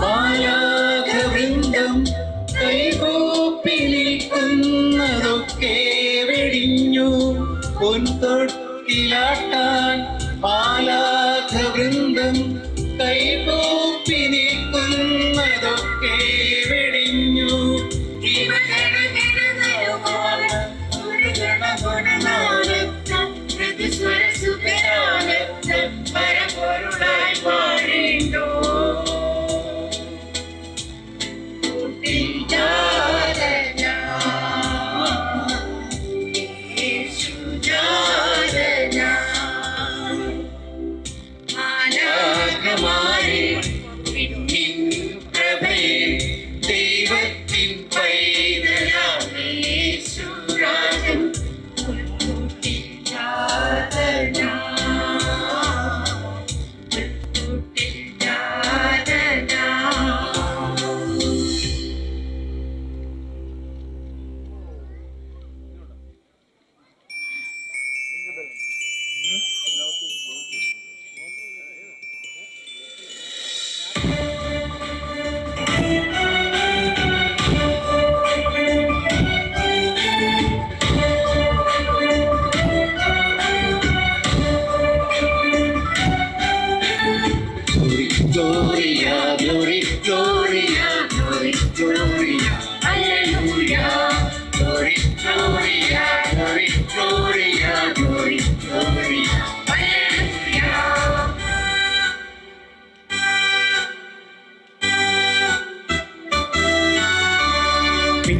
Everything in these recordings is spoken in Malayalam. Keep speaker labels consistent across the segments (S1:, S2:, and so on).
S1: മാലാഖവൃന്ദം കൈകൂപ്പി നിൽക്കുന്നതൊക്കെ വെടിഞ്ഞു. പൊൻതൊട്ടിലാട്ടാൻ മാലാഖവൃന്ദം കൈകൂപ്പി നിൽക്കുന്നതൊക്കെ വെടിഞ്ഞു.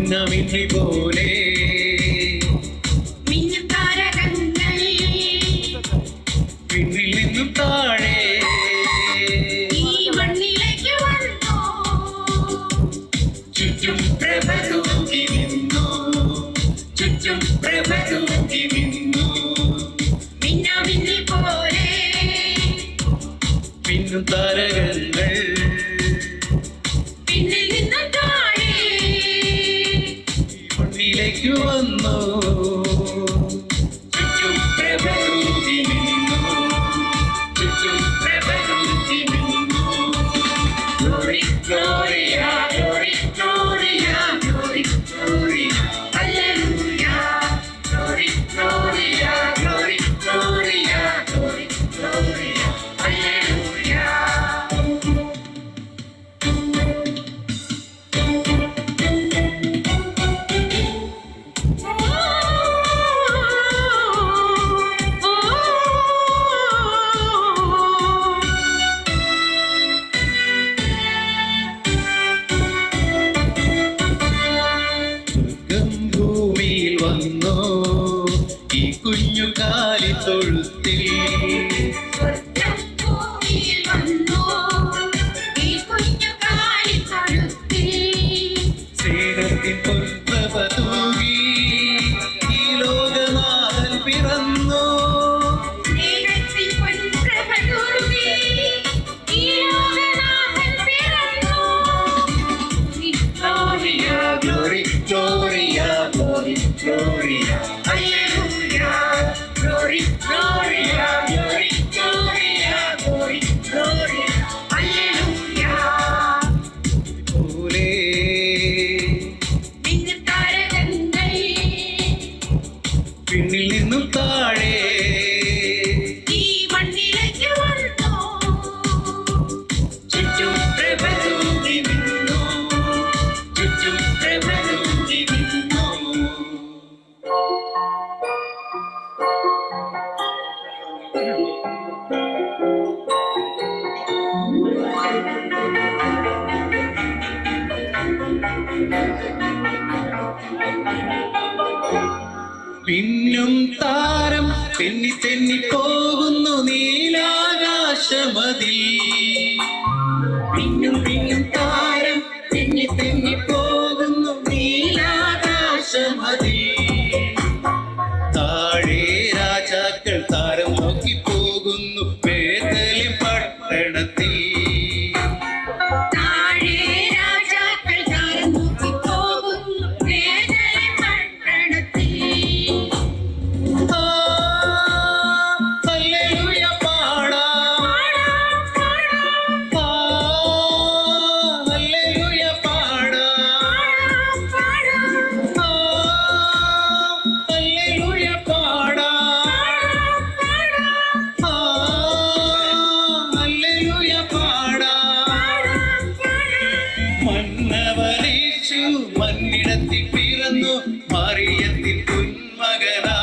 S1: മിന്നമിന്നി പോലെ
S2: മിന്നും താരകങ്ങൾ
S1: പിന്നിൽ നിന്നും താഴെ
S2: ഈ മണ്ണിലേക്ക് വന്നു
S1: ചുറ്റും പ്രഭ തൂക്കി നിന്നു ചുറ്റും പ്രഭ തൂക്കി നിന്നു
S2: മിന്നാമിന്നി പോലെ
S1: പിന്നും താരകങ്ങൾ
S2: പിന്നിൽ നിന്നും താഴെ
S1: മണ്ണിലേക്ക് വന്നു ചുറ്റും പ്രഭ തൂക്കി നിന്നു ചുറ്റും പ്രഭ തൂക്കി നിന്നു Glory, Gloria, Glory, Gloria, Glory, Gloria, Hallelujah. Glory, Gloria, Glory, Gloria, Glory, Gloria, Hallelujah. സ്വർഗ്ഗം ഭൂമിയിൽ വന്നു ഈ കുഞ്ഞു കാലി തൊഴുത്തിൽ
S2: സ്വർഗ്ഗം ഭൂമിയിൽ വന്നു ഈ കുഞ്ഞു കാലിത്തൊഴുത്തിൽ
S1: സ്നേഹത്തിൻ പൊൻപ്രഭ തൂകി ഈ ലോകനാഥൻ പിറന്നു
S2: സ്നേഹത്തിൻ പൊൻപ്രഭ തൂകി ഈ ലോകനാഥൻ പിറന്നു.
S1: Glory, Gloria, Glory, Gloria, Hallelujah. Glory, Gloria, Glory, Gloria, Glory, Gloria,
S2: hallelujah.
S1: പോലെ
S2: മിന്നും താരകങ്ങൾ
S1: പിന്നിൽ നിന്നും താഴെ
S2: ഈ മണ്ണിലേക്ക് വന്നു
S1: ചുറ്റും പ്രഭ തൂകി നിന്നു ചുറ്റും പ്രഭ തൂകി നിന്നു പിന്നും താരം തെന്നി തെന്നി പോകുന്നു നീലാകാശമതിൽ പിന്നും പിന്നും താരം തെന്നി തെന്നി പോകുന്നു നീലാകാശമതിൽ താഴെ രാജാക്കൾ താരം നോക്കി പോകുന്നു ബേഥലേം പട്ടണത്തിൽ
S2: താഴെ രാജാക്കൾ താരം നോക്കി പോകുന്നു ബേഥലേം പട്ടണത്തിൽ.
S1: ആ, ഹല്ലേലൂയ പാടാം ആ, ഹല്ലേലൂയ പാടാം ആ, ഹല്ലേലൂയ പാടാം ആ, ഹല്ലേലൂയ പാടാം മന്നവനേശു മന്നിടത്തിൽ പിറന്നു മറിയത്തിൻ പൊന്മകനാ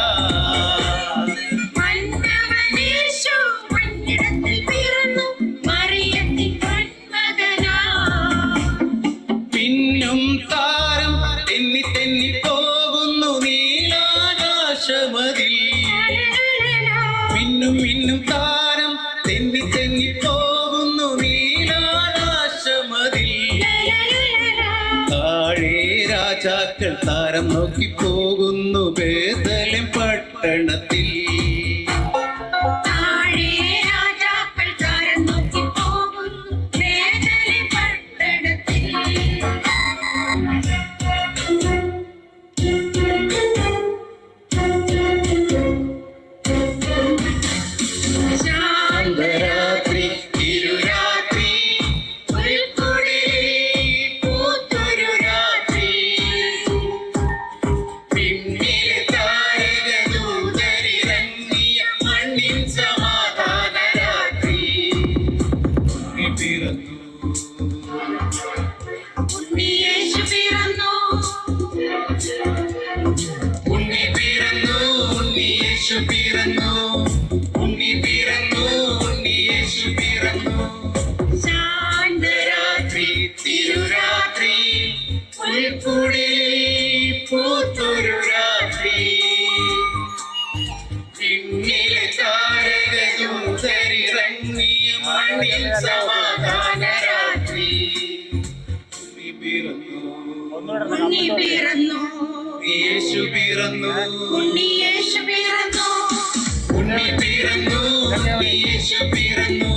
S2: മന്നവനേശു മണ്ണിടത്തിൽ പിറന്നു മറിയത്തിൻ പൊന്മകനാ.
S1: പിന്നും താരം തെന്നി തെന്നി പോകുന്നു നീലാകാശമതിൽ മിന്നും മിന്നും താരം തെന്നി തെന്നി പോകുന്നു നീലാകാശമതിൽ താഴെ രാജാക്കൾ താരം നോക്കി പോകുന്നു ബേഥലേം പട്ടണത്തിൽ
S2: താഴെ രാജാക്കൾ താരം നോക്കി പോകുന്നു ബേഥലേം പട്ടണത്തിൽ.
S1: ശാന്തരാത്രി ഇരുരാത്രി
S2: പുൽക്കുടിലിൽ പൂത്തൊരു രാത്രി
S1: പിന്നിലെ താരകദൂതരിറങ്ങിയ മണ്ണിൻ സമാധാന രാത്രി ഉണ്ണി പിറന്നു
S2: ഉണ്ണിയേശു പിറന്നു
S1: ഉണ്ണി പിറന്നു ഉണ്ണിയേശു പിറന്നു ഉണ്ണി പിറന്നു ഉണ്ണിയേശു പിറന്നു
S2: ശാന്തരാത്രി
S1: തിരുരാത്രി പുൽക്കുടിലിൽ മണ്ണിൽ സമാധാന രാത്രി. ഉണ്ണി പിറന്നു,
S2: ഉണ്ണി പിറന്നു
S1: യേശു പിറന്നു,
S2: ഉണ്ണി യേശു പിറന്നു
S1: ഉണ്ണി പിറന്നു, യേശു പിറന്നു,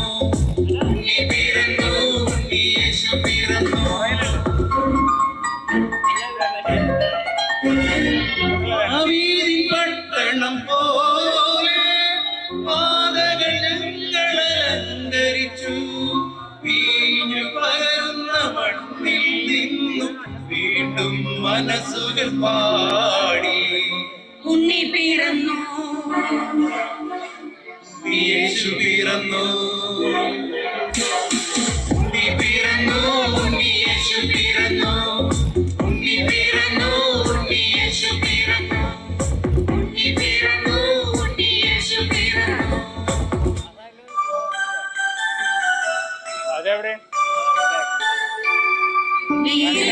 S1: ഉണ്ണി പിറന്നു, യേശു പിറന്നു. ദാവീദിൻ പട്ടണം പോലെ പാതകൾ ഞങ്ങൾ അലങ്കരിച്ചു. വീഞ്ഞു പകരുന്ന മണ്ണിൽ നിന്നും വീണ്ടും മനസ്സുകൾ പാടി.
S2: ഉണ്ണി പിറന്നു
S1: യേശു പിറന്നു, ഉണ്ണി പിറന്നു, യേശു പിറന്നു, ഉണ്ണി പിറന്നു, യേശു പിറന്നു, ഉണ്ണി പിറന്നു, യേശു പിറന്നു.
S3: അതെവിടെ
S2: വീര